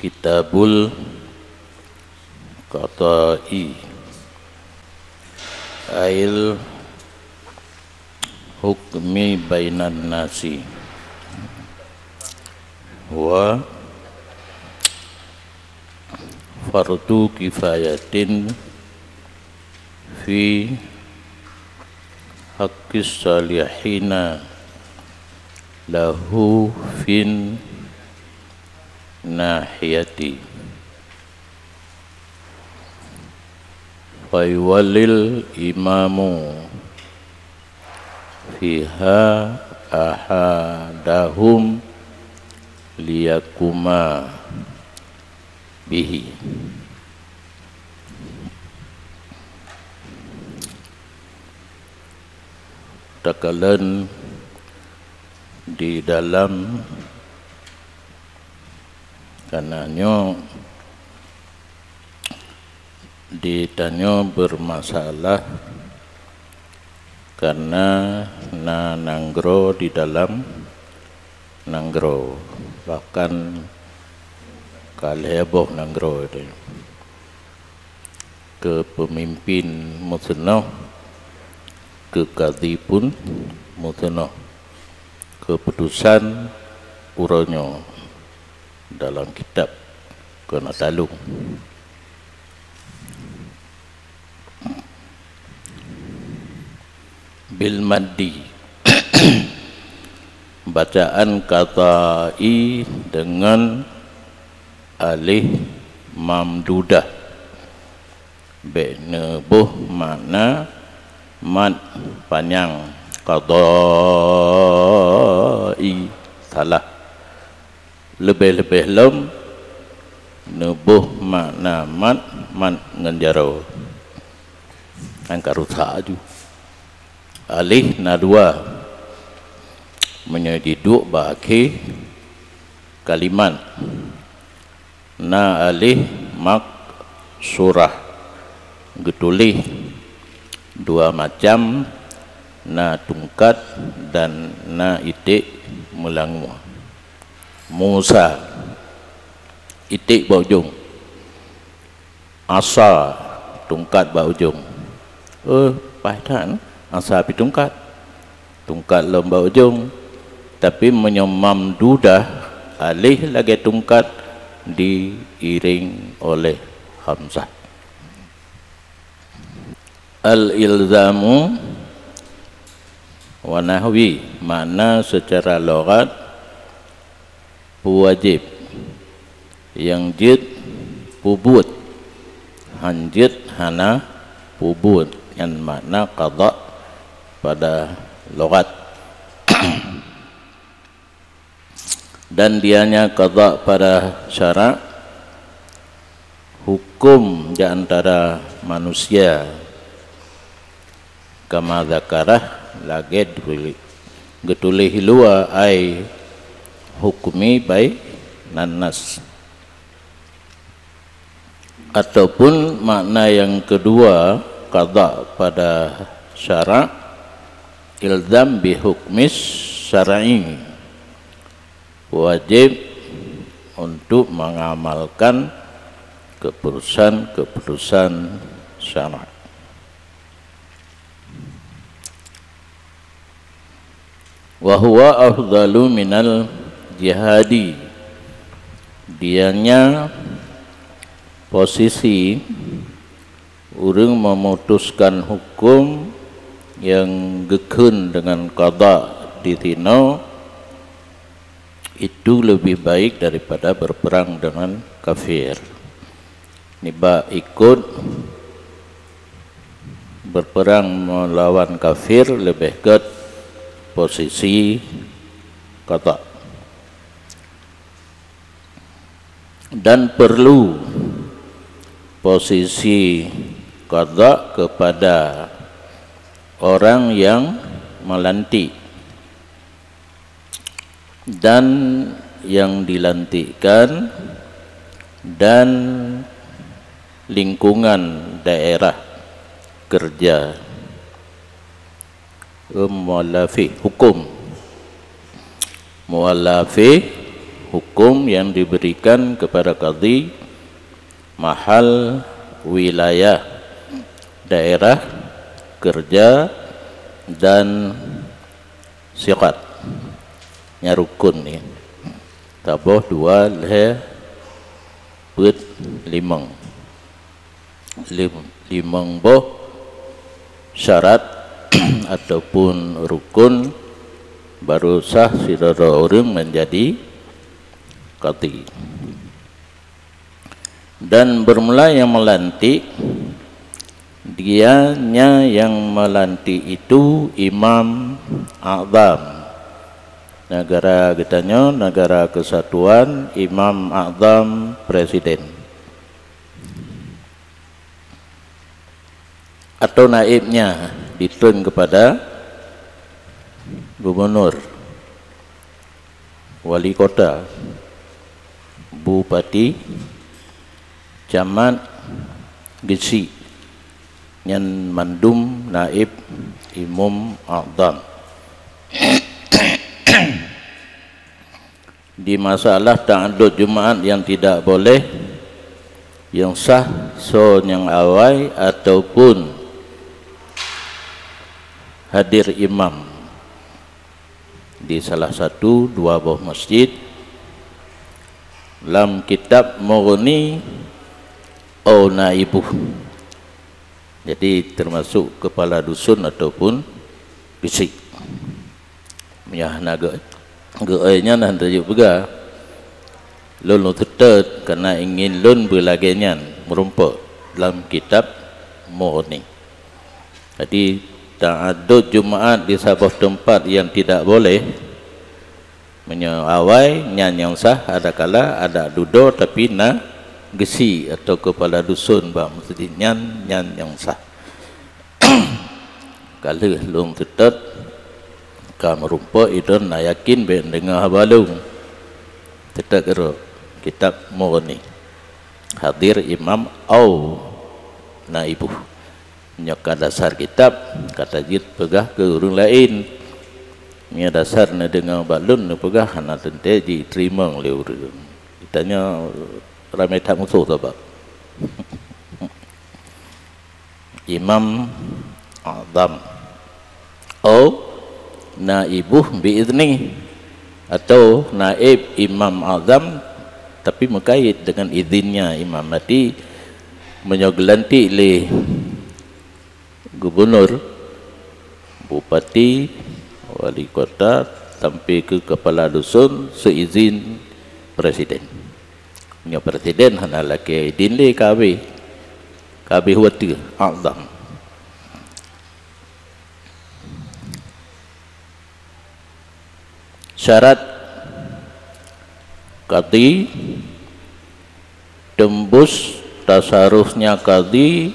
Kitabul Qada'i Ail Hukmi Bainan Nasi wa fardu kifayatin fi haqqis salihina lahu fin nahiyati fayuwallil imamu fiha ahadahum liyakuma bihi. Takalan di dalam karenanya ditanya bermasalah karena nanggro di dalam nanggro, bahkan kalheboh nanggro itu ke pemimpin musnah, ke kadhi pun musnah, keputusan uronyo dalam kitab kena talung. Bil maddi bacaan qada'i dengan alif mamdudah benebuh makna mad panjang, qada'i salah lebih-lebih lem nebuh makna mad ngenjaro angka rusak aju alih na dua menyediduk bagi kalimat na alih mak surah getulih dua macam na tungkat dan na itik mulangu. Musa itik baujung, asa tungkat baujung. Padan asa api tungkat lomba ujung, tapi menyemam dudah alih lagi tungkat diiring oleh hamzah. Al-ilzamu wa nahwi makna secara lughat wajib, yang jid pubut, hanjid hana pubut, yang makna qada pada lughat dan dianya qada pada syarak hukum di antara manusia kama zakarah lagi getulih hilua ai hukmi bai nanas, ataupun makna yang kedua qada pada syarak ilzam bi hukmis syar'i, wajib untuk mengamalkan keputusan syarak. Wa huwa afdalu minal jihadi, dianya posisi urang memutuskan hukum yang gekun dengan qada ditino itu lebih baik daripada berperang dengan kafir. Niba ikut berperang melawan kafir lebih ke posisi qada, dan perlu posisi qada kepada orang yang melantik dan yang dilantikkan dan lingkungan daerah kerja. Mu'allafi hukum, mu'allafi hukum yang diberikan kepada qadhi mahal, wilayah, daerah, kerja, dan siqat nya rukun ni taboh dua le put limang boh syarat ataupun rukun baru sah sidara orang menjadi qadhi. Dan bermula yang melantik, dianya yang melantik itu Imam A'zam. Negara kitanya negara kesatuan, Imam A'zam presiden. Atau naibnya ditun kepada gubernur, wali kota, bupati, camat, gesi, yang mandum naib Imam A'zam. Di masalah ta'addud Jumaat yang tidak boleh, yang sah so yang awai ataupun hadir imam di salah satu dua buah masjid, dalam kitab Mughni au naibuh, jadi termasuk kepala dusun ataupun bisik ya naga geainya nan tajuk pega lun tetet karena ingin lun berlagenyan merumpak dalam kitab Mughni. Jadi ta'addud Jumaat di sebuah tempat yang tidak boleh menyawai nyan yang sah, ada kala ada dudo tapi na gesi atau kepala dusun bah mesti nyan yang sah. Kalau lung tetet ka merumpa itu na yakin ben dengar habalung tetet kero kitab Mughni hadir imam au naibuh nyaka dasar kitab kata jid pegah ke urang lain nya dasar na dengar balun na pegah hana tente diterima oleh urang ditanya ramai tak musuh sebab Imam A'zam au naibuh biizni atau naib Imam A'zam tapi berkait dengan izinnya imam nanti menyogelanti oleh gubernur, bupati, wali kota sampai ke kepala dusun seizin presiden. Nya presiden hana laki idin le KB wati A'zam. Syarat qadhi tembus tasarufnya qadhi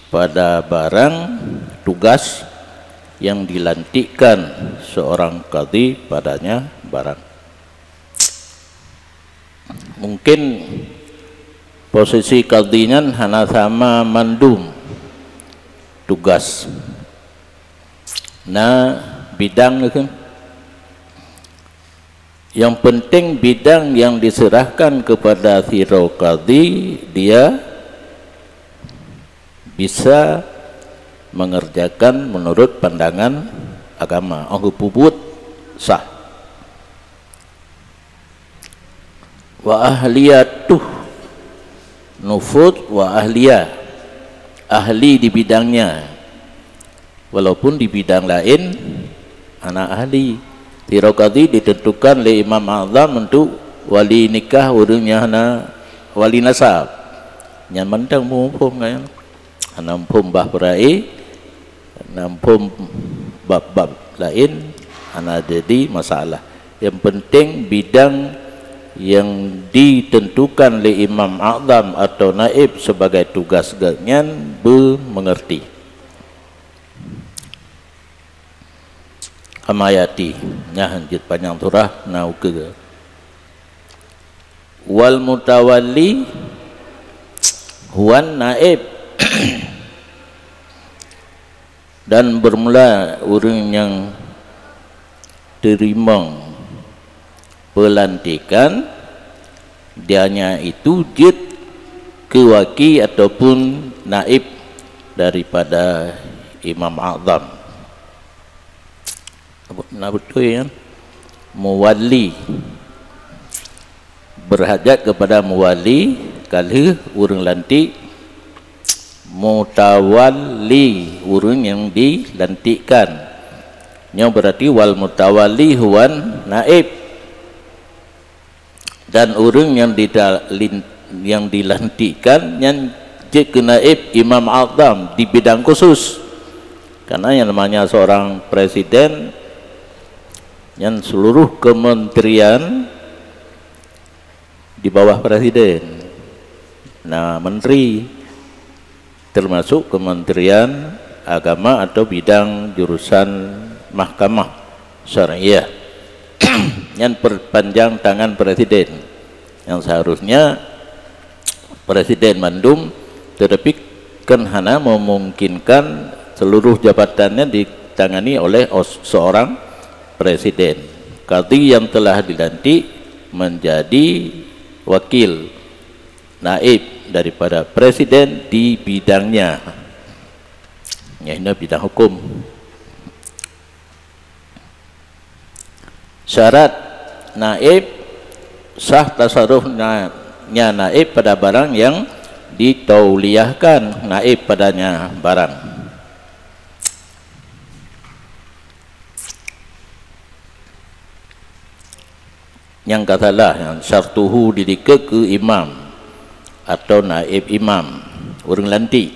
pada barang tugas yang dilantikkan seorang qadhi padanya barang. Mungkin posisi qadhinya hana sama mandum tugas nah bidang kan. Yang penting bidang yang diserahkan kepada siro qadhi dia bisa mengerjakan menurut pandangan agama. Angku puput sah. Wa ahliyatuh nufud wa ahliyah, ahli di bidangnya, walaupun di bidang lain anak ahli. Siro qadhi ditentukan oleh Imam A'zam untuk wali nikah urangnya hana wali nasab yang mentang mumpung kan nampum bah perai nampum bab-bab lain hana jadi masalah. Yang penting bidang yang ditentukan oleh Imam A'zam atau naib sebagai tugas ganyan mengerti. Amayati nya hanjit panjang surah nau ke wal mutawalli huwan naib dan bermula orang yang terima pelantikan dianya itu jid kewaki ataupun naib daripada Imam A'zam. Nah betul ya, muwali berhajat kepada muwali kalau urang lantik, mutawalli urang yang dilantikkan. Yang berarti wal mutawalli huwan naib, dan urang yang dilantikkan yang jadi naib Imam A'zam di bidang khusus. Karena yang namanya seorang presiden yang seluruh kementerian di bawah presiden. Nah, menteri termasuk kementerian agama atau bidang jurusan mahkamah syariah yang perpanjang tangan presiden, yang seharusnya presiden mandum, tetapi kan hana memungkinkan seluruh jabatannya ditangani oleh seorang presiden. Qadhi yang telah dilantik menjadi wakil naib daripada presiden di bidangnya, yaitu bidang hukum. Syarat naib sah tasarrufnya naib pada barang yang ditauliyahkan naib padanya barang. Yang katalah yang syartuhu didika ke imam atau naib imam, orang lantik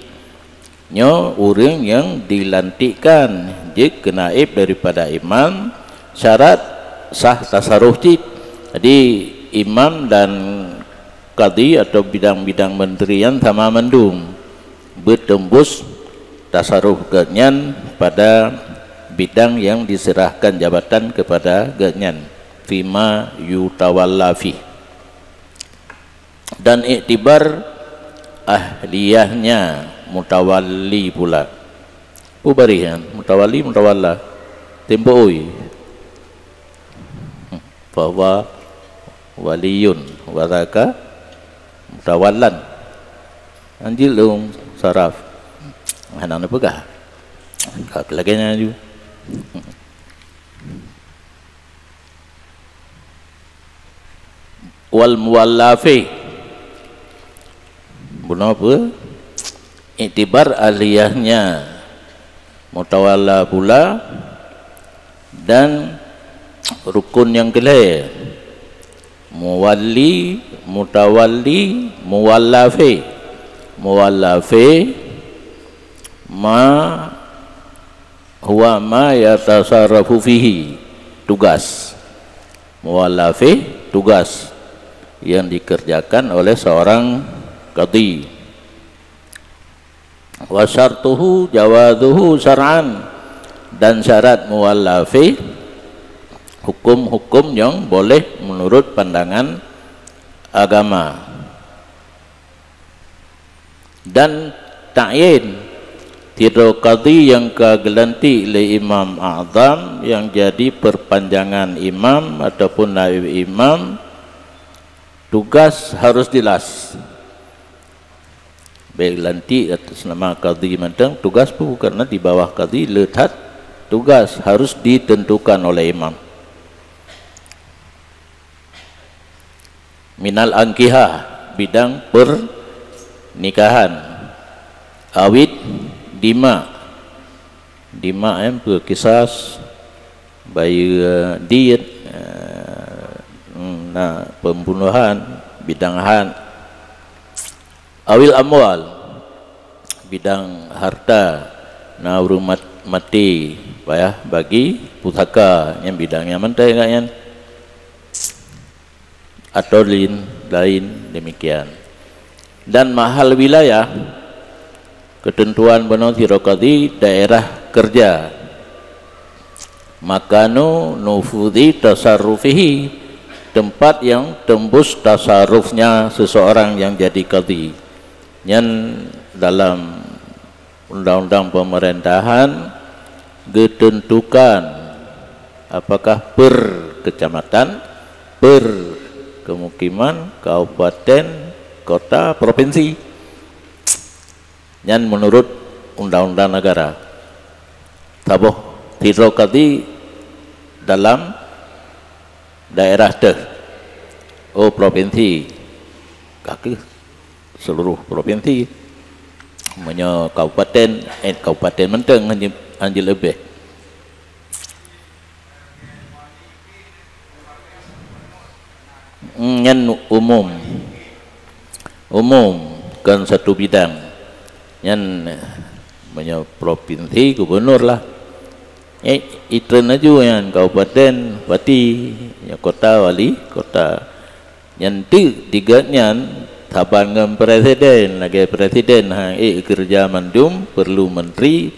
nyo orang yang dilantikkan jika naib daripada imam, syarat sah tasarruf cip. Jadi imam dan qadhi atau bidang-bidang menterian sama mendung bertembus tasarruf genyan pada bidang yang diserahkan jabatan kepada genyan fima yutawalla fi. Dan iktibar ahliyahnya mutawalli pula. Pubarihan mutawalli mutawalla tempo oi bahwa waliyun wadaka mutawallan anjil dong saraf anak pegah kak laginya ju wal muwallafi bukan apa iktibar aliyahnya mutawalla pula, dan rukun yang kelima muwalli mutawalli muwallafi. Muwallafi ma huwa ma yatasarrafu fihi, tugas. Muwallafi tugas yang dikerjakan oleh seorang qadhi. Wa syartuhu jawazuhu syar'an, dan syarat muwallafi hukum-hukum yang boleh menurut pandangan agama. Dan ta'yin tiada qadhi yang kegelanti oleh Imam A'zam yang jadi perpanjangan imam ataupun naib imam, tugas harus jelas. Baik lanti atas nama qadhi mentang tugas pun karena di bawah qadhi letak tugas harus ditentukan oleh imam. Minal angkihah, bidang pernikahan, awit dima yang berkisas bayi diet, nah pembunuhan, bidang han, awil amwal, bidang harta, nah rumah mati ya bagi pusaka yang bidangnya mentai kan, atau lain demikian. Dan mahal wilayah, ketentuan benar tirokadi daerah kerja, makanu nufudi tasarrufihi, tempat yang tembus tasarrufnya seseorang yang jadi qadhi. Yang dalam undang-undang pemerintahan ditentukan apakah per kecamatan berkemukiman kabupaten, kota, provinsi. Yang menurut undang-undang negara. Tabuh tirokati dalam daerah provinsi, kaki seluruh provinsi, punya kabupaten menteng hanya lebih. Yang umum kan satu bidang, yang punya provinsi gubernur lah. Itren aja yang kabupaten, bupati, yang kota, wali kota. Yang tiganya taban dengan presiden, lagi presiden kerja mandum perlu menteri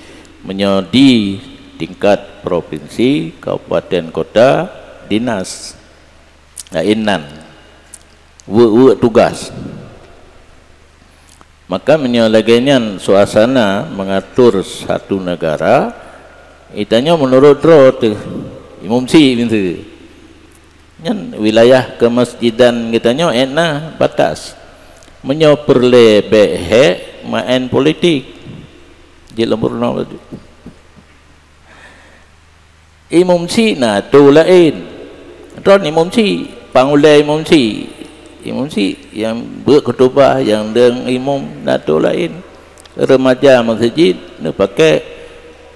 menyodi tingkat provinsi, kabupaten, kota, dinas. Inan tugas. Maka menyolagainya suasana mengatur satu negara. Itanya menurut imam si bintu. Yang wilayah kemasjidan kitanya enak batas. Menyoperle behe main politik. Di lembur nama tu. Imam si na tu lain. Ron imam si, pangulai imam si. Imam si yang berkhutbah yang dengan imam na tu lain. Remaja masjid nak pakai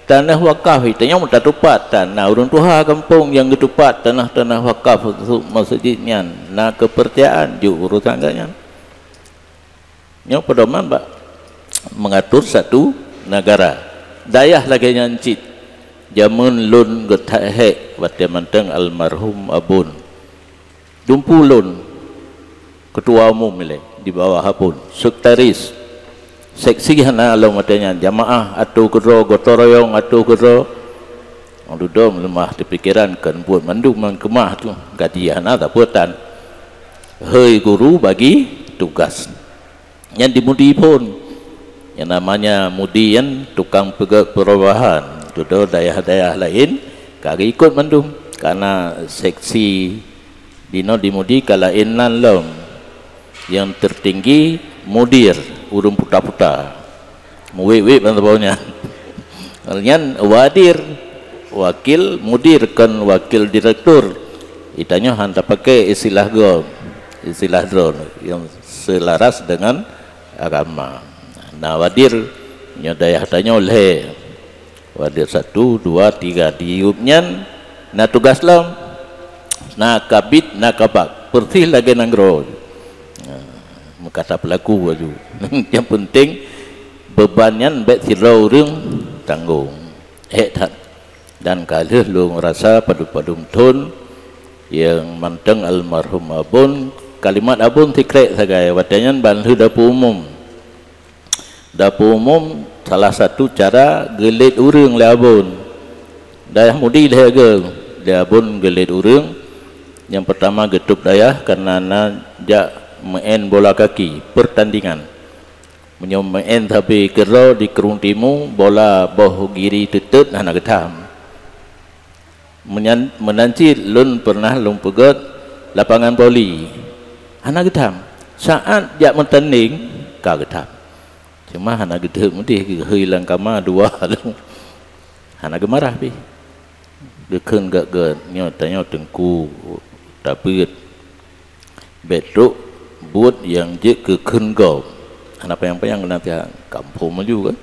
tanah wakaf. Itanya mudah tupat tanah orang tuha kampung yang ketupat tanah wakaf untuk masjidnya. Nah kepercayaan juga urusan ganyan. Yang pedoman mengatur satu negara. Dayah lagi nyancit. Jamun lun getahek batia manteng almarhum abun. Dumpu lun ketua umum di bawah abun. Sekretaris. Seksi hana alam matanya jamaah atau kero gotoroyong atau kero duduk lemah dipikiran kan buat mandum kemah tu gaji hana tak buatan hei guru bagi tugas yang dimudi pun yang namanya mudi yang tukang perubahan duduk daerah-daerah lain kagak ikut mandum karena seksi dino dimudi kala inan lom yang tertinggi mudir urung puta-puta muwik-wik bawahnya. Kalian wadir wakil mudir kan wakil direktur. Itanya hanta pakai istilah drone yang selaras dengan agama. Nah wadir nyodayah tanya oleh wadir 1, 2, 3 diupnya na tugas lam na kabit na kabak pertih lagi nanggro. Kata pelaku baju. Yang penting bebannya bet sirau ring tanggung. Dan kali lu merasa padu-padu tun yang manteng almarhum abun kalimat abun tikrek sagai wadanya bantu dapur umum. Dapur umum salah satu cara gelit urang le abun. Dayah mudi le dia abun gelit urang. Yang pertama getup dayah karena jak main bola kaki pertandingan main tapi kero di kerung timu bola boh giri tetut hana getam menanci lun pernah lun pegot lapangan voli hana getam saat jak mentanding ka getam cuma hana getam mesti hilang kama dua hana gemarah pi dekeng gak nyotanya tengku tapi betuk buat yang je ke kengkau apa yang nanti kampung maju kan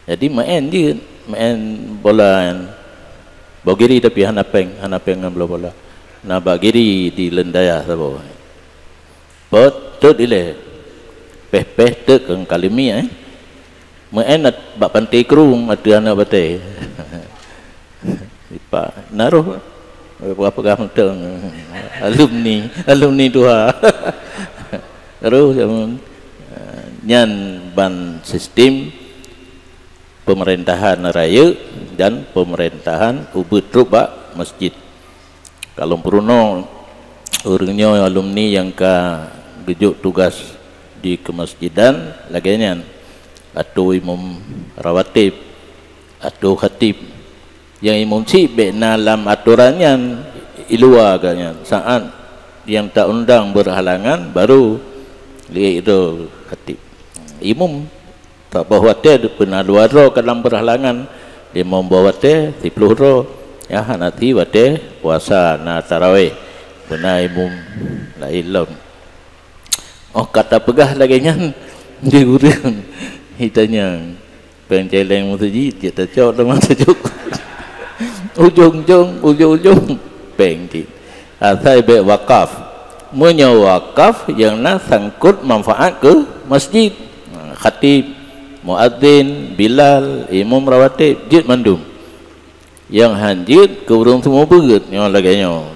jadi main bola bagiri tapi hanapeng dengan bola na bagiri di lendaya sabo bot tu dile peh tu keng kalimi main bak pantai kerung ada anak batai pak naruh berapa kamu alumni tuha terus nyan ban sistem pemerintahan raya dan pemerintahan ubud ruba masjid. Kalau peruno orangnya alumni yang ka gejuk tugas di kemasjidan laginya atau imam rawatib atau khatib yang imam si benalam aturannya ilua agaknya saat yang tak undang berhalangan baru lihat itu khatib. Imam tak bawa teh pernah dua ro dalam berhalangan dia membawa teh 10 ro ya nanti wate puasa na tarawih benar imam la ilm. Oh kata pegah lagi nyan dia urang hitanya penceleng masjid dia tercok dalam tajuk ujung pengki asai be wakaf menyawakaf yang nak sangkut manfaat ke masjid khatib muadzin bilal imam rawatib jid mandum yang hanjit ke urang semua berat yang laganya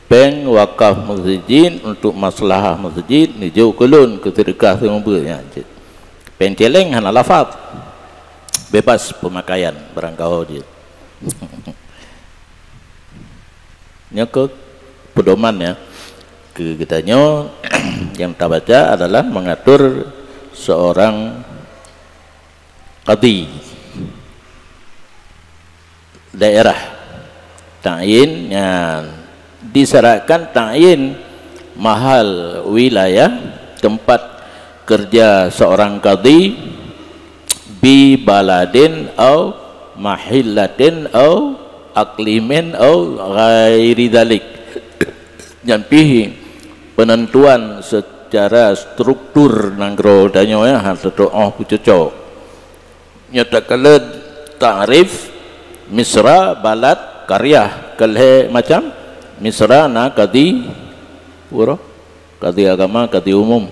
peng wakaf masjid untuk masalah masjid ni jauh kelun ke sedekah semua berat jid peng celeng hana lafaz bebas pemakaian barang kau dia nya ke pedoman ya ke kitanya yang kita baca adalah mengatur seorang qadhi daerah ta'yin yang disyaratkan ta'yin mahal wilayah tempat kerja seorang qadhi bi baladin au mahillatin au aklimin au ghairi dzalik yang pihi penentuan secara struktur nanggro danyo ya harus doa cocok nyatakan ta'rif misra balad karya kalhe macam misra na qadhi pura qadhi agama qadhi umum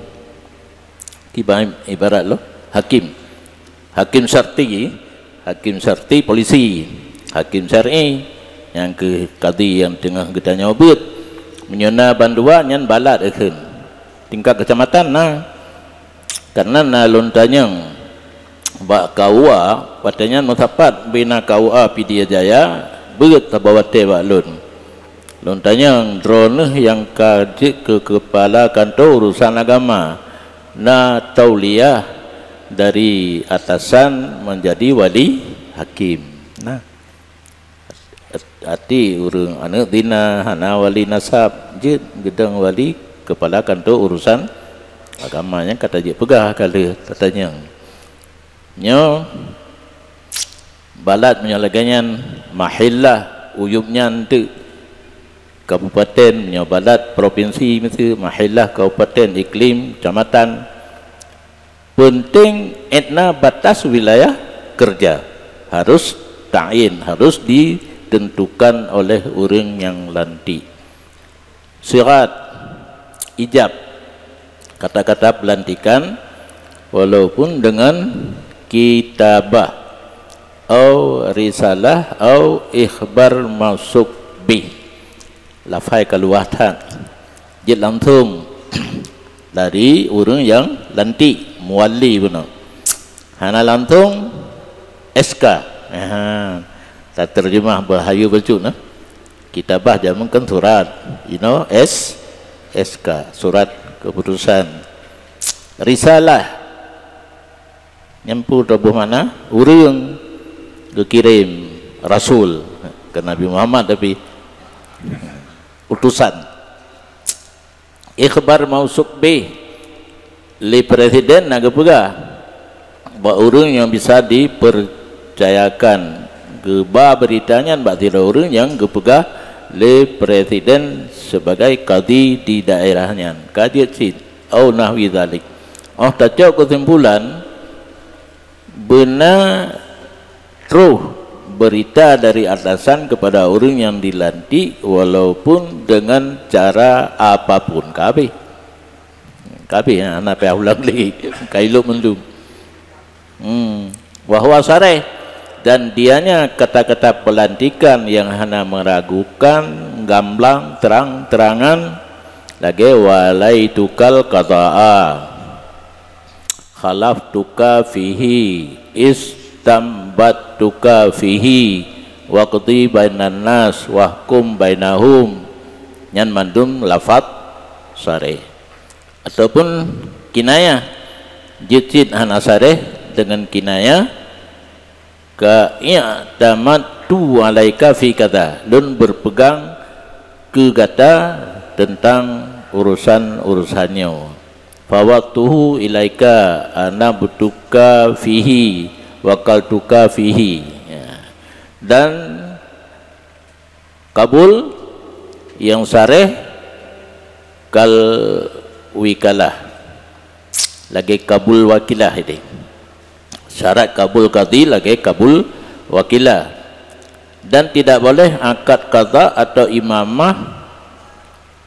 ibarat lo hakim syarti polisi hakim syar'i yang ke qadhi yang tengah gedanya obit menyona banduan yang balad akan tingkat kecamatan nah karena na lontanyang bak kaua patanya notapat bina kaua Pidia Jaya beut tabawa tebak lontanyang drone yang kajik ke kepala kantor urusan agama na tauliyah dari atasan menjadi wali hakim nah hati urang anak dina hana wali nasab je gedang wali kepala kantor urusan agamanya kata je pegah kala katanya nyo balad menyalaganyan mahillah uyubnya tu kabupaten nyo balad provinsi mesti mahillah kabupaten iklim kecamatan penting etna batas wilayah kerja harus ta'yin harus ditentukan oleh orang yang lantik syarat ijab kata-kata pelantikan walaupun dengan kitabah atau risalah atau ikhbar masuk bih lafai keluatan jid langsung dari orang yang lantik muwali benar hana langsung SK tak terjemah bahaya baca nah kitabah jaman kan surat SK surat keputusan risalah nyampu tabuh mana urang dikirim rasul ke Nabi Muhammad tapi utusan ikhbar mausuk bih li presiden naga pegah ba urang yang bisa dipercayakan geba beritanya bak tidak urang yang gepegah li presiden sebagai qadhi di daerahnya qadhi sid au nahwi dzalik tak jauh kesimpulan benar truh berita dari atasan kepada orang yang dilantik walaupun dengan cara apapun kabeh ya anak pe ulang lagi kailo mendum wahwa sareh dan dianya kata-kata pelantikan yang hanya meragukan gamblang terang-terangan lagi walai tukal qada'a khalaftuka fihi istambattuka fihi waqti bainan nas wahkum bainahum nyan mandum lafat sareh ataupun kinayah jidid hana sareh dengan kinayah ka i'tamatu alaika fi kata dan berpegang ke kata tentang urusan-urusannya. Fawaktuhu ilaika ana butuka fihi wakaltuka fihi, ya. Dan kabul yang sareh kal wikalah, lagi kabul wakilah ini. Syarat kabul qadhi lagi kabul wakilah. Dan tidak boleh akad qadha atau imamah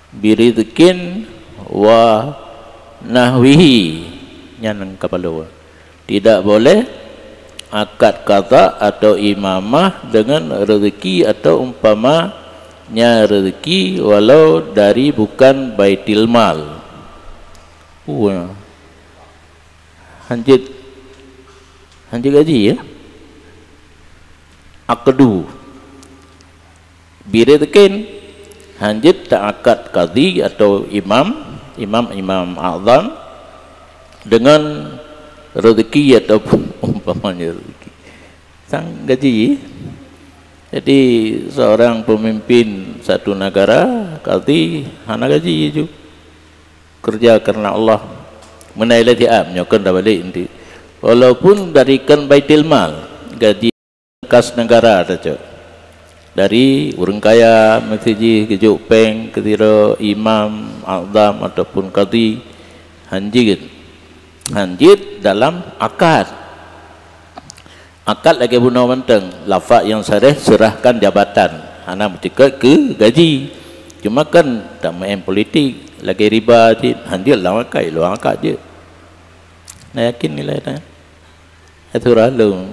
biridkin wa nahwihi, nyanang kapalo. Tidak boleh akad qadha atau imamah dengan rezeki atau umpamanya rezeki walau dari bukan baitil mal. Hanjit gaji, ya. Akdu biridkin, hanjit tak akad qadhi atau imam a'zam dengan rezeki ataupun umpamanya rezeki. Sang gaji. Jadi seorang pemimpin satu negara qadhi hana gaji juga. Kerja karena Allah. Menailati nyokan dah balik nanti. Walaupun darikan baitil mal, gaji kas negara saja. Dari orang kaya mesti kejuk peng ketira imam a'zam ataupun qadhi hanjit dalam akad lagi guna menteng lafaz yang sarih serahkan jabatan hana ketika ke gaji. Cuma kan tak main politik lagi riba je hanjit lah akad luang akad je. Nak yakin nilai dah itu lalu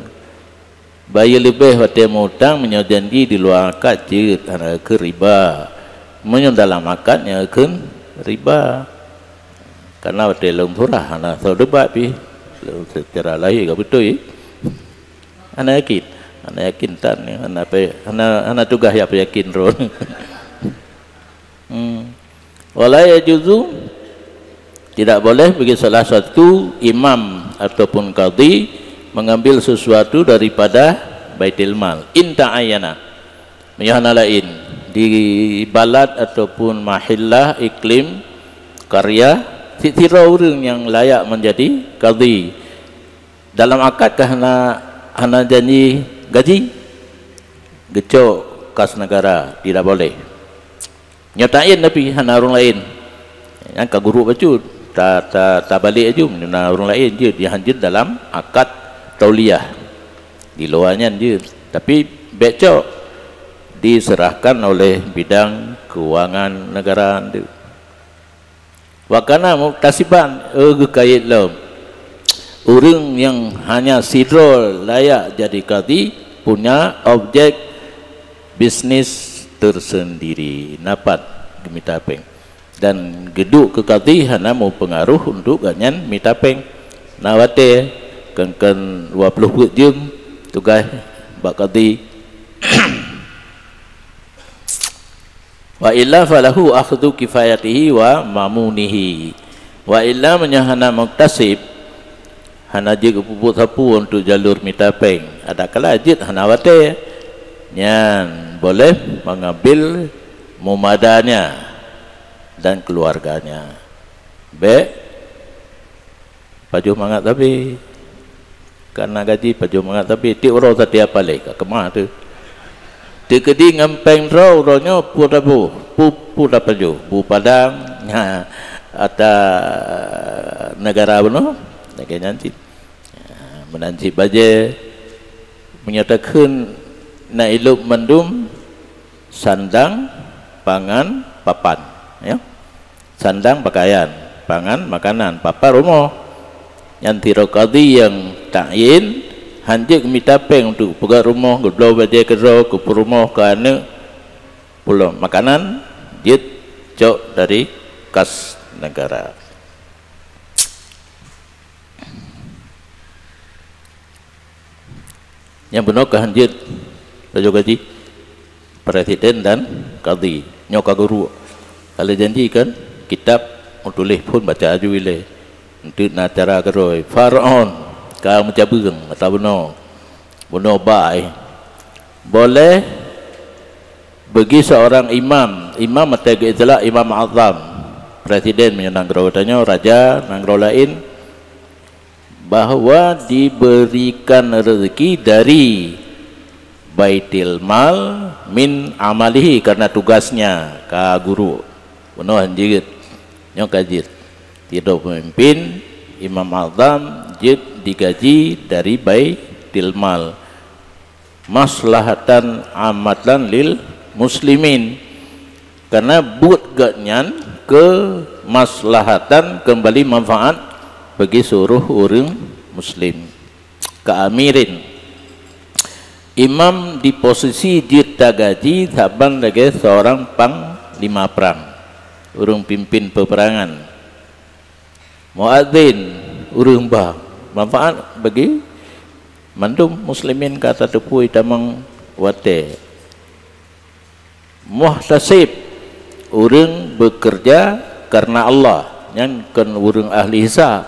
bayar lebih waktu mau hutang menjanji di luar akad je ke riba, dalam akadnya ke riba. Karena waktu dalam surah anak tahu debat pi secara lahir ke betul ya. Anak yakin tan anak tugas apa yakin ron. Wala yajuzu, tidak boleh bagi salah satu imam ataupun qadhi mengambil sesuatu daripada baitil mal inta ayana meyahana lain di balad ataupun mahillah iklim karya tira orang yang layak menjadi qadhi dalam akad hana janji gaji gecok kas negara tidak boleh nyatain tapi hana orang lain yang ka guru bacut tak balik aja hana orang lain je dia hanjit dalam akad tauliyah di luarnya dia, tapi becok diserahkan oleh bidang keuangan negara dia. Wakana muktasiban kait lam orang yang hanya sidrol layak jadi qadhi punya objek bisnis tersendiri napat gemitapeng dan geduk ke qadhi hana mau pengaruh untuk ganyan mitapeng nawate kan 20 jam tugas bak qadhi. Wa illa falahu akhdhu kifayatihi wa mamunihi. Wa illa menyahana muktasib hana je kepuput sapu untuk jalur mitapeng. Ada kala ajit hana wate nyan boleh mengambil mumadanya dan keluarganya. Be paju mangat tapi karena gaji paju mangat tapi ti orang setiap balik ke kemah tu. Dekedi ngempeng ronya putabu puta paju bu padang nya ata negara beno lagi nanti menanti baje menyatakan na iluk mendum sandang pangan papan ya sandang pakaian pangan makanan papa rumah yang tiro qadhi yang ta'yin hanjik mitapeng untuk pegang rumah geblau baje kero ke rumah ke anak pulang makanan dia cok dari kas negara. Yang benar ke hanjit baju gaji presiden dan qadhi nyoka guru kalau janjikan kitab tulis pun baca aju ile untuk nacara keroi faraon kau mencabung atau benar baik boleh bagi seorang imam atau itulah imam azam, presiden menyenanggerotannya, raja nanggro lain, bahwa diberikan rezeki dari baitil mal min amalihi, karena tugasnya ka guru penuh anjir nyok kajir tidak pemimpin imam azam jid digaji dari baitil mal maslahatan amatan lil muslimin, karena buat ganyan ke maslahatan kembali manfaat bagi seluruh orang muslim. Keamirin imam di posisi dirta gaji saban lagi seorang panglima perang, urung pimpin peperangan. Muadzin urung bah manfaat bagi mandum muslimin kata tepui tamang wate. Muhtasib urung bekerja karena Allah, yang kan urung ahli hisab.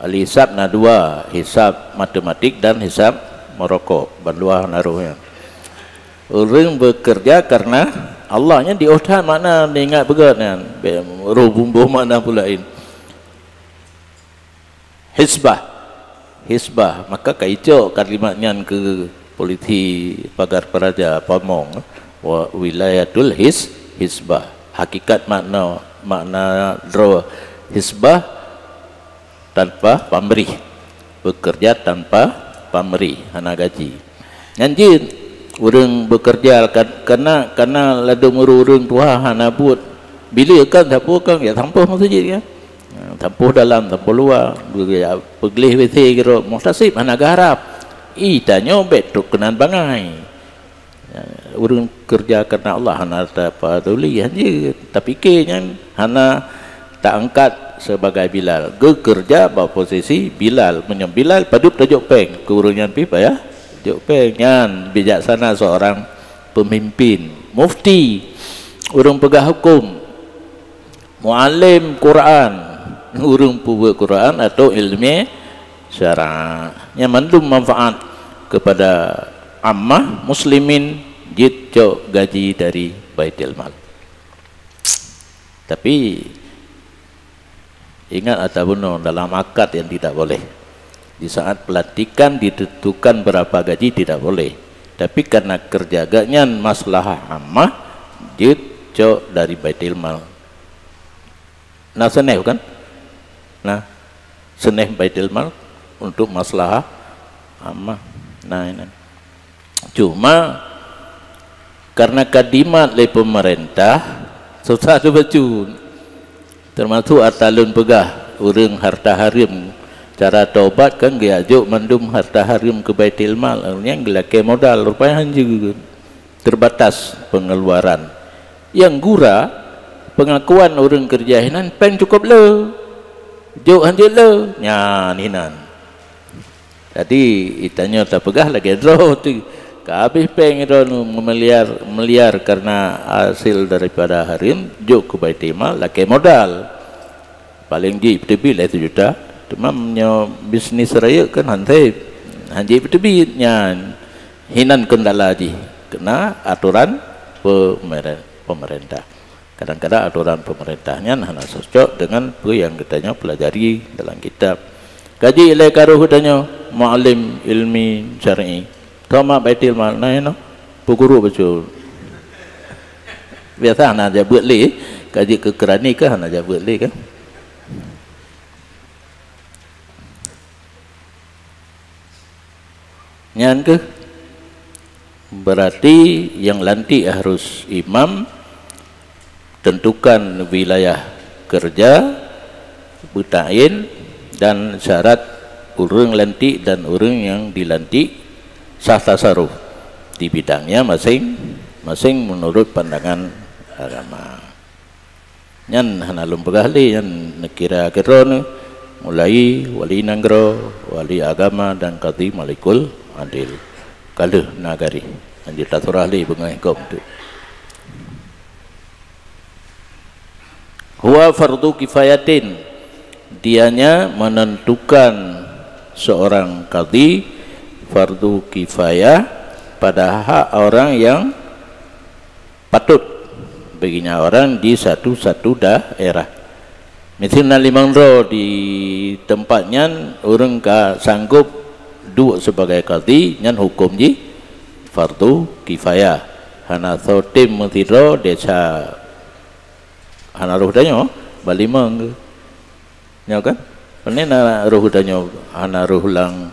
Ahli hisab na dua, hisab matematik dan hisab merokok, bandua naruhnya. Orang bekerja karena Allahnya di otak mana ingat begat kan, robumbuh mana pulain. Hisbah, maka kaico kalimatnya ke politi pagar peraja pamong wa wilayatul hisbah. Hakikat makna draw hisbah tanpa pamrih, bekerja tanpa pamrih, hana gaji. Anjir orang bekerja karena ladung urung tua hana buat bila kan tapu kan ya tampuh masjid kan, tampuh dalam tampuh luar, peglih WC kira muhtasib hana garap itanya betuk kenan bangai. Urung kerja karena Allah hana tak peduli anjir, tapi kenya hana tak angkat sebagai Bilal, kerja bawa posisi Bilal, menyem Bilal paduk tajuk peng kurungan pipa ya, tajuk peng yang bijaksana seorang pemimpin, mufti, urung pegah hukum, muallim Quran, urung pembuat Quran atau ilmu syara, yang mandum manfaat kepada ammah muslimin, jitjo gaji dari baitil mal. Tapi ingat ataupun dalam akad yang tidak boleh, di saat pelantikan ditentukan berapa gaji tidak boleh, tapi karena kerja ganyan masalah ammah jitjo dari baitil mal. Nah seneh kan, nah seneh baitil mal untuk masalah ammah. Nah ini cuma karena kadimat oleh pemerintah susah dibaca, termasuk atalun pegah urang harta harim, cara taubat kan diajuk mandum harta harim ke baitil mal, yang gelake modal rupanya juga terbatas pengeluaran. Yang gura pengakuan orang kerjahinan pen cukup le juk hanjil le nyaninan. Jadi itanya tak pegah lagi draw tu habis peng itu meliar karena hasil daripada harim juk ke baitil mal laki modal paling ji tebil 1 juta, cuma bisnis raya kan hantai hanji tebil nyan hinan kendala ji kena aturan pemerintah. Kadang-kadang aturan pemerintahnya hanya cocok dengan apa yang katanya pelajari dalam kitab. Kaji ilai karuh katanya muallim ilmi syar'i Toma baitil mal nah no puguru betul. Biasa anak aja buat li kaji kekerani ke anak aja buat li kan. Nyan ke berarti yang lantik harus imam, tentukan wilayah kerja, butain dan syarat urang lantik dan urang yang dilantik sah tasarruf di bidangnya masing-masing menurut pandangan agama. Nyan hanalum pegahli yang nekira keron mulai wali nanggro, wali agama dan qadhi malikul adil. Kaluh nagari anjir taturahli bengahikom tu. Huwa fardu kifayatin, dianya menentukan seorang qadhi fardu kifayah pada hak orang yang patut baginya orang di satu-satu daerah. Misalnya limang ro di tempatnya orang ka sanggup duduk sebagai qadhi nyan hukum ji fardu kifayah. Hana thotim mentiro desa hana roh danyo balimang nyo kan penena roh danyo hana roh lang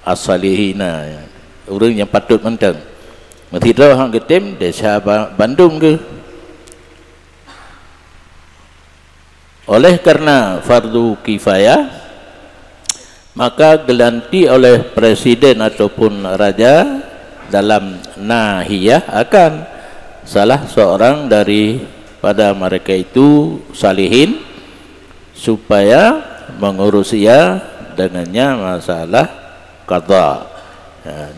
asalihina orang yang patut mentang mentiro hang getem desa Bandung ke. Oleh karena fardu kifayah maka gelanti oleh presiden ataupun raja dalam nahiyah akan salah seorang daripada mereka itu salihin supaya mengurus ia dengannya masalah qadha.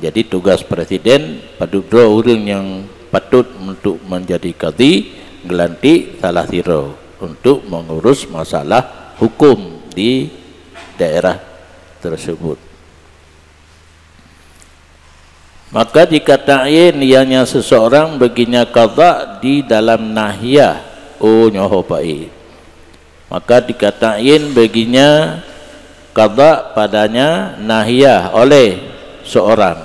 Jadi tugas presiden patut dua orang yang patut untuk menjadi qadhi gelanti salah siro untuk mengurus masalah hukum di daerah tersebut. Maka jika ta'yin ianya seseorang baginya qadha di dalam nahiyah nyoho pai, maka jika ta'yin baginya qadha padanya nahiyah oleh seorang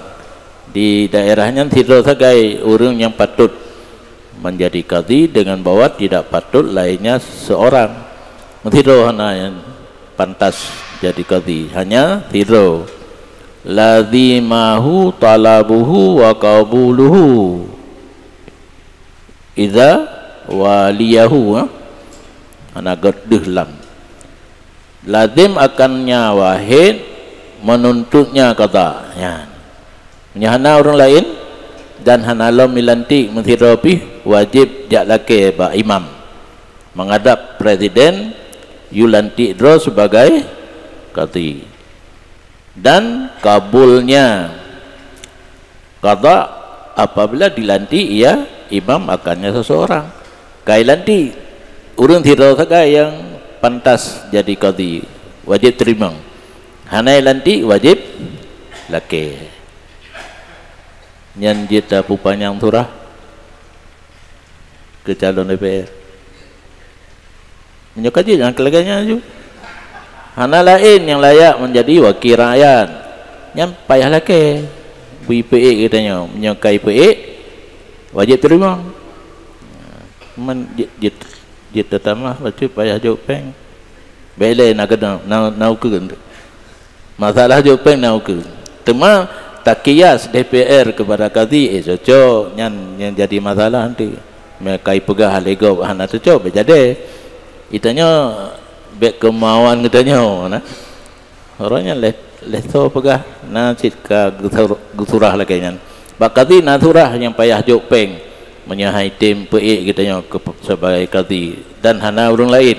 di daerahnya tidak sebagai orang yang patut menjadi qadhi dengan bahwa tidak patut lainnya seorang tidak hanya yang pantas jadi qadhi, hanya tidak lazimahu talabuhu wa qabuluhu idza waliyahu ana gaduh lam lazim akannya wahid menuntutnya qadha ya menyahana orang lain dan hanalam milantik menthirapi wajib jaklake ba imam menghadap presiden yulantik dro sebagai qadhi dan kabulnya qadha apabila dilantik ia imam akannya seseorang kai lantik urang tidak sagai yang pantas jadi qadhi wajib terima hanai lantik wajib laki nyan jita pupanyang turah ke calon DPR menyokaji jangan kelaganya juga hana lain yang layak menjadi wakil rakyat yang payah laki BPE katanya menyokai PE wajib terima jit tamah wajib payah jopeng bele nak kena nau ke masalah jopeng nau ke tema tak kias DPR kepada qadhi cocok yang jadi masalah nanti mekai pegah lego hana cocok jadi itanya bek kemauan katanya nah orangnya leto pegah na citka guturah lagi kan bakati naturah yang payah jopeng menyahai tim PE katanya sebagai qadhi dan hana orang lain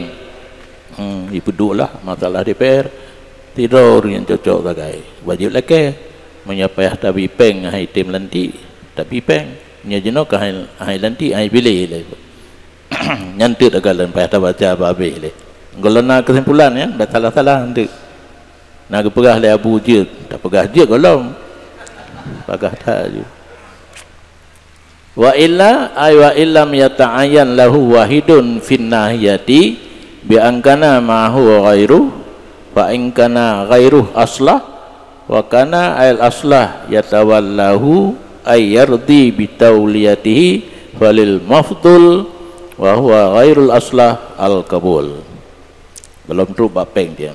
ibudulah masalah DPR tidur yang cocok sebagai wajib lagi menyapayah tabi peng hai tim lanti tapi peng nyajino ka hai lanti hai pilih nyantik agalan payah baca babe le golona kesimpulan ya dah salah-salah nanti nak pegah le abu je tak pegah je golong pegah tak je wa illa ay wa illam yata'ayyan lahu wahidun fin nahiyati bi angkana ma huwa ghairu fa in kana ghairuh aslah wa kana al aslah yatawallahu ay yardi bi tawliyatihi falil mafdul wa huwa ghairul aslah al qabul. Belum tu bapeng dia.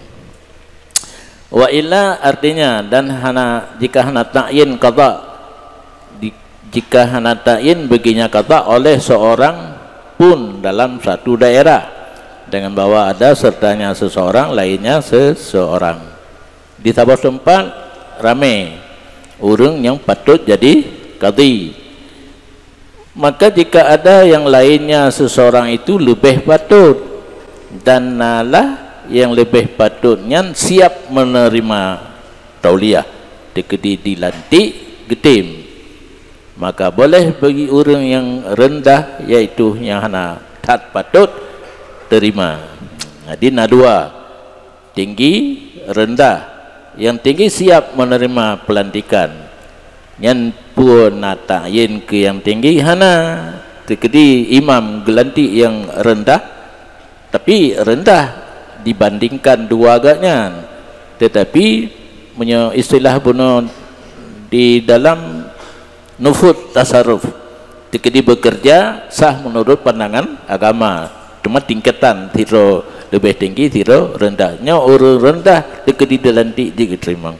Wa illa artinya dan hana jika hana ta'yin qadha jika hana ta'yin baginya qadha oleh seorang pun dalam satu daerah dengan bahwa ada sertanya seseorang lainnya seseorang di tabah tempat ramai orang yang patut jadi qadhi maka jika ada yang lainnya seseorang itu lebih patut dan nalah yang lebih patutnya siap menerima tauliyah dilantik getim maka boleh bagi orang yang rendah yaitu yang hana tak patut terima. Jadi dua tinggi rendah yang tinggi siap menerima pelantikan yang pun ta'yin ke yang tinggi hana Tekedi imam gelanti yang rendah, tapi rendah dibandingkan dua agaknya, tetapi punya istilah bunuh di dalam nufud tasarruf, tekedi bekerja sah menurut pandangan agama, cuma tingkatan tiro lebih tinggi tiro rendahnya. Orang rendah tekedi dilantik diterima,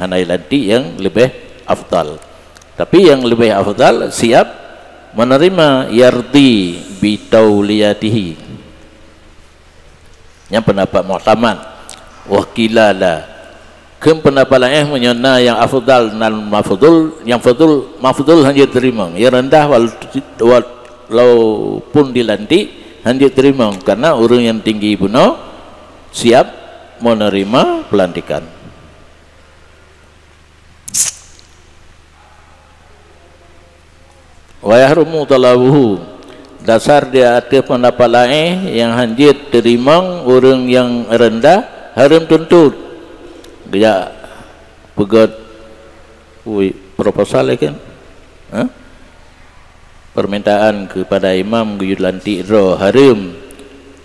hanya lantik yang lebih afdal, tapi yang lebih afdal siap menerima yardi bitauliyatihi. Yang pendapat mu'tamad wakilala kem pendapat lain menyana yang afdal dan mafdul, yang mafdul hanya terima, yang rendah walaupun dilantik hanya terima, karena orang yang tinggi pun siap menerima pelantikan. Wa yahrumu talabuhu, dasar dia ada pendapat lain yang hanjit terima orang yang rendah haram tuntut. Gaya pegat proposal kan, permintaan kepada imam guyud lantik roh haram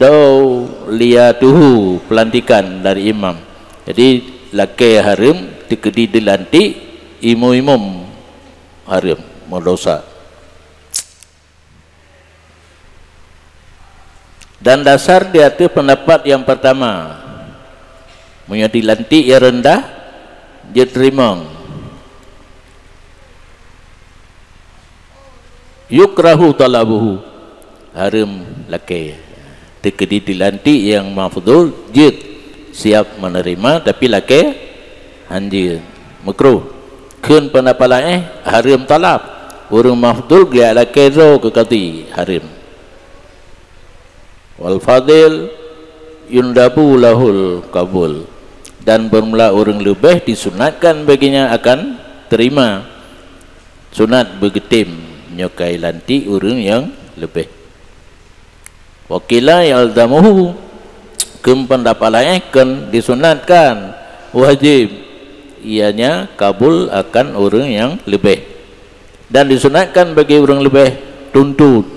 dau liyatuhu, pelantikan dari imam. Jadi laki haram dikedi dilantik, imam haram mendosa. Dan dasar dia tu pendapat yang pertama, menjadi lantik yang rendah dia terima. Yukrahu talabuhu, haram laki tekedi dilantik yang mafdul dia siap menerima, tapi laki hanjir makruh. Kun pendapat lain haram talab, orang mafdul dia laki ro ke kati haram. Wal fadil yundabu lahul kabul, dan bermula orang lebih disunatkan baginya akan terima. Sunat begetim menyukai lantik orang yang lebih. Wakila yaldamuhu, kem pendapat lain kan disunatkan wajib ianya kabul akan orang yang lebih, dan disunatkan bagi orang lebih tuntut.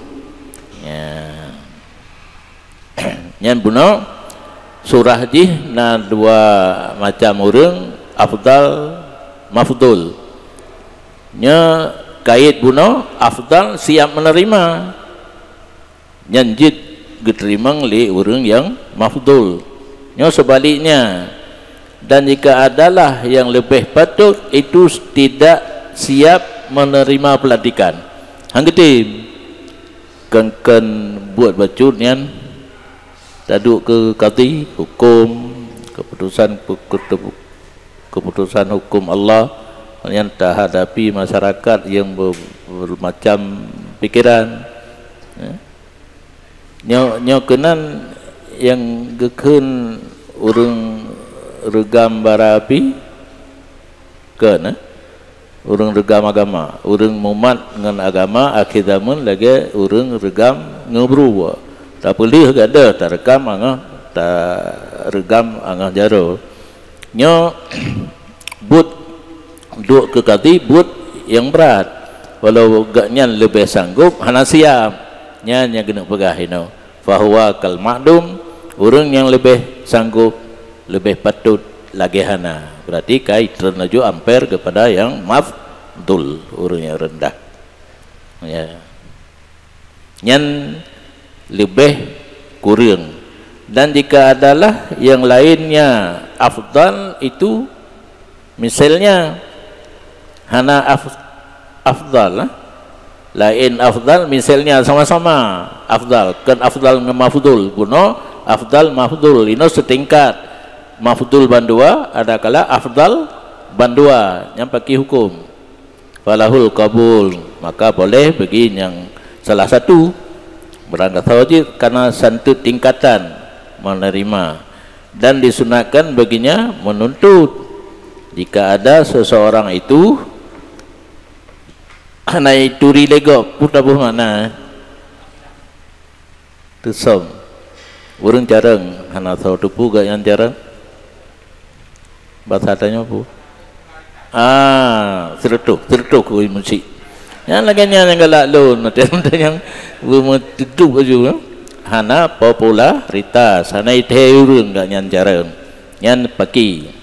Yang bunuh surah jih na dua macam orang afdal mafdul. Nya kait bunuh afdal siap menerima, nyanjit diterima oleh orang yang mafdul. Nya sebaliknya, dan jika adalah yang lebih patut itu tidak siap menerima pelantikan. Hanggetim kan buat bacut nian taduk ke kati hukum keputusan hukum Allah yang tak hadapi masyarakat yang bermacam pikiran. Nyo kenan yang gekun urang regam bara api kan urang regam agama, urang mumat dengan agama akhir zaman lagi urang regam ngebru. Tak boleh ada tak rekam angah tak regam angah jaro. Nyo but duk ke kati but yang berat, walau gaknya lebih sanggup hana siap nya kena pegah ino. Fahuwa kal ma'dum, orang yang lebih sanggup lebih patut lagi hana, berarti kai ternajo ampere kepada yang mafdul, orang yang rendah ya. Nyan lebih kurang. Dan jika adalah yang lainnya afdal itu, misalnya hana afdal lain afdal, misalnya sama-sama afdal, kan afdal dengan mafdul kuno afdal mafdul ini setingkat, mafdul bandua ada kala afdal bandua yang pakai hukum falahul kabul, maka boleh bagi yang salah satu berangkat wajib karena satu tingkatan menerima, dan disunatkan baginya menuntut jika ada seseorang itu naik turi legok putar buh mana tesom urang jarang hana tahu tupu gak yang jarang bahasa tanya bu seretuk kui musik yang laganya yang galak lun macam yang bertutup baju hana popularitas hana ite urang gak nyan cara nyan paki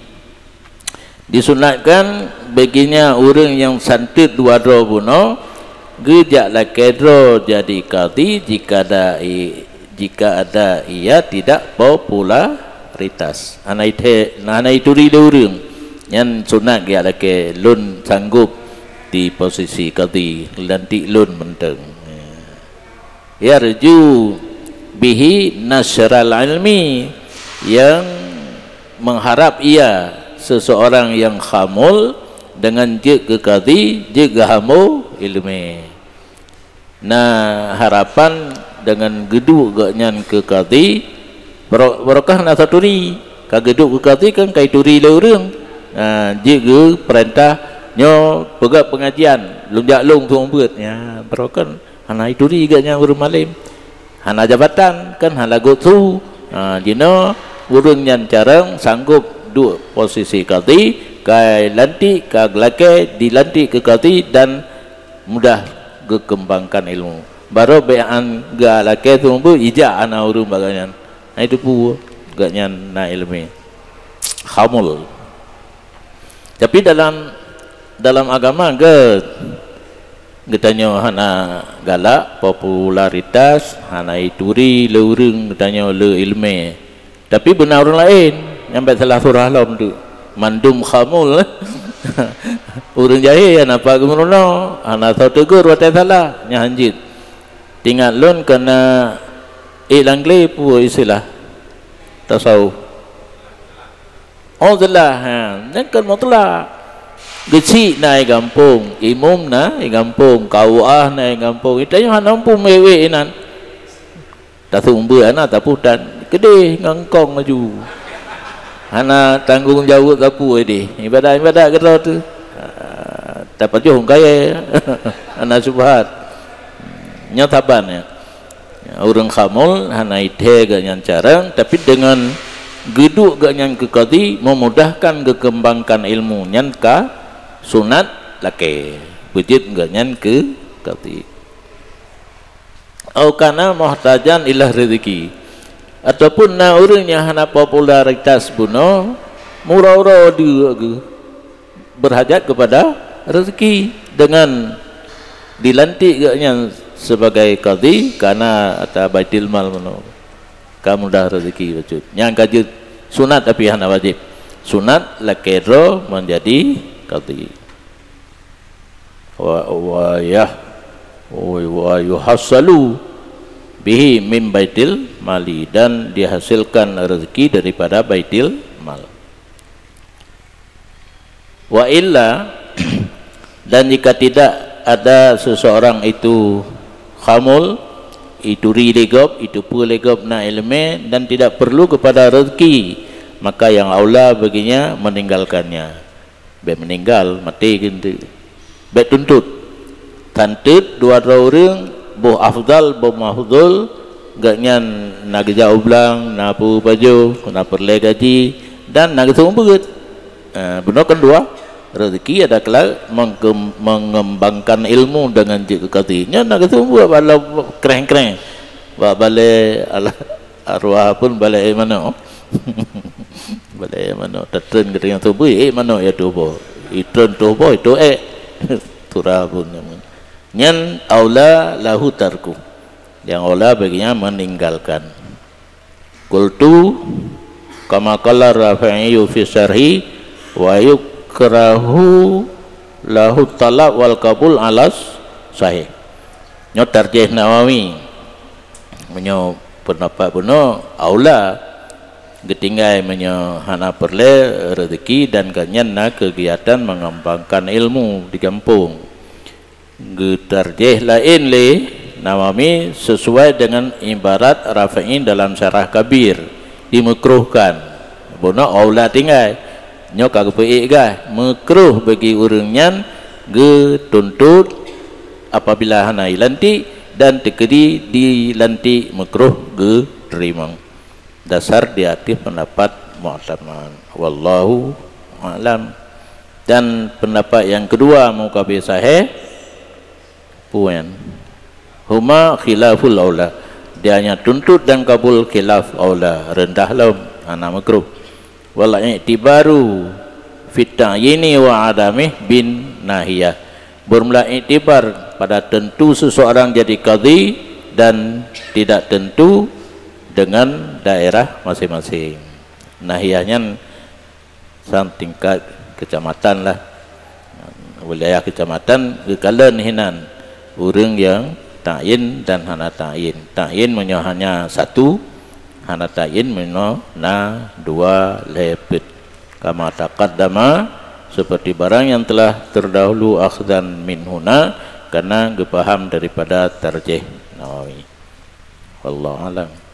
disunatkan baginya orang yang santit dua dro buno gejak lakedro jadi qadhi jika ada ia tidak popularitas hana itu ide urang nyan sunat dia lake lun sanggup di posisi qadhi lantik lun menteng yarju bihi nasral ilmi yang mengharap ia seseorang yang khamul dengan je ke qadhi je gahamu ilmi nah harapan dengan geduk gaknyan ke qadhi barokah na saturi ka geduk ke qadhi kan kai turi le urang je ge perintah nyo pegat pengajian lunjak long tu beut ya barokah hana turi gaknya urang malim hana jabatan kan hana gotu dino urang nyan carang sanggup dua posisi qadhi kai lantik ka glake dilantik ke qadhi dan mudah kekembangkan ilmu baru bean ga lake tu bu ija ana urang baganyan itu pu ganyan na ilmi khamul tapi dalam agama getanya hana galak popularitas hana ituri le urang getanya le ilmi tapi benar orang lain nyampe salah surah alam tu mandum khamul urang jahil apa gemerono ana tau tegur wate salah nya hanjit tinggal lun kena langgle pu istilah tasawuf Allah ha kan mutlak geci naik kampung imum na kampung kauah naik kampung itu yang nampung mewe inan tak sumber anak tak putan gede ngangkong maju ana tanggung jawab tapu ini ibadah kata tu dapat jom kaya ana subhat nyataban ya orang khamul hana ite ganyan carang tapi dengan geduk ganyan ke qadhi memudahkan kekembangkan ilmu nyan ka sunat lake bujit ganyan ke qadhi au kana muhtajan ilah rezeki ataupun na urangnya hana popularitas buno murau-rau dia berhajat kepada rezeki dengan dilantik gaknya sebagai qadhi karena ada baitul mal buno kamu dah rezeki wajib yang kaji sunat tapi hana wajib sunat lakedro menjadi qadhi wa yuhassalu bihi min baitil mali dan dihasilkan rezeki daripada baitil mal wa illa dan jika tidak ada seseorang itu khamul itu rilegop itu pulegop na ilmu dan tidak perlu kepada rezeki maka yang aula baginya meninggalkannya meninggal mati gitu tuntut tantut dua orang boh afdal boh mahdzul gaknya nak jauh belang nak pu baju nak perle gaji dan nak sumber benar kan dua rezeki ada kelak mengembangkan ilmu dengan jika qadhinya nak sumber balau keren-keren balik arwah pun balik mana balik mana tetun kita yang tubuh mana ya tubuh itu tubuh itu turabun nyan aula lahu tarku yang aula baginya meninggalkan qultu kama qala Rafi'i fi syarhi wa yukrahu lahu talab wal qabul alas sahih nyot tarjih Nawawi menyo pendapat beno aula getinggai menyo hana perle rezeki dan kanyan na kegiatan mengembangkan ilmu di kampung getarjih lain le Nawawi sesuai dengan ibarat Rafi'i dalam syarah kabir dimekruhkan bono aula tinggal nyok kagak peik gah mekruh bagi urangnya ge tuntut apabila hana ilanti dan tekedi dilanti mekruh ge terima dasar di hati pendapat mu'taman wallahu a'lam dan pendapat yang kedua mukabi sahih puan huma khilaful aula, dia hanya tuntut dan kabul khilaf aula, rendah lam ana makruh. Wal i'tibaru fit ta'yini wa adamih bin nahiyah, bermula iktibar pada tentu seseorang jadi qadhi dan tidak tentu dengan daerah masing-masing. Nahiyahnya tingkat kecamatan lah, wilayah kecamatan kekalan hinan orang yang ta'yin dan hana ta'yin. Ta'yin hanya satu, hana ta'yin na dua lepet. Kama taqaddama, seperti barang yang telah terdahulu akhdan min huna, karena kepaham daripada tarjih Nawawi. Wallahu alam.